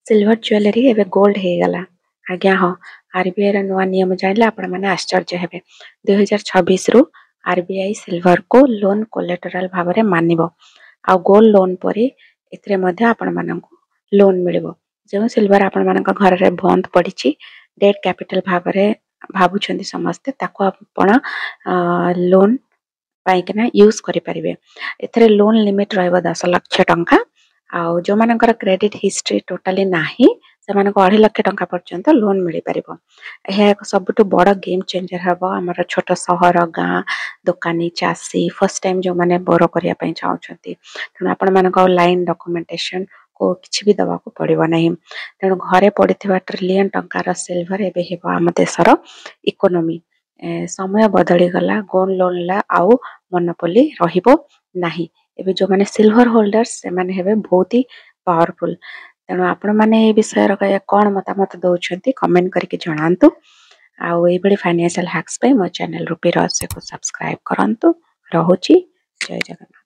Silver jewellery एवं gold हो गला आज्ञा हाँ आरबीआई नुआ नियम जानले आपण मैंने आश्चर्य हेबे 2026 रु आरबीआई सिल्वर को लोन कोलेटरल भाव में मानिबो आ गोल्ड लोन परी एथिरे मध्ये आपण माननकु लोन मिलिबो जो सिल्वर आपण मानक घर रे बंद पड़ी डेट कैपिटल भाव में भाबुछंती समस्ते ताको आपण लोन पाइकिना यूज करि परिबे एथिरे लोन लिमिट रहइबो 10 लाख टंका आउ जो मानकर क्रेडिट हिस्ट्री टोटाली नाही से मानको 2.5 लाख टंका पर्यंत लोन मिली परिबो यह एक सबटु बड़ गेम चेंजर हबो हमर छोट सहर गां दुकानी चासी फर्स्ट टाइम जो माने बोरो करिया पई चाहउछंती तण आपण मानको लाइन डॉक्यूमेंटेशन को किछि भी दवा को पड़िबो नाही तण घरे पड़िथिबा ट्रिलियन टंकार सिल्वर एबे हेबो हम देशर इकोनॉमी समय बदली गला गोल्ड लोन ला आउ मोनोपोली रहिबो नाही एबे जो माने सिल्वर होल्डर्स से माने हेबे बहुत ही पावरफुल तेणु आपण माने ए विषय कौन मतामत दउछंती कमेंट करके जणांतु आउ ए बडी फाइनेंशियल हैक्स पे मो चैनल रूपी रहस्य को सब्सक्राइब करंतु रहुची जय जगन्नाथ।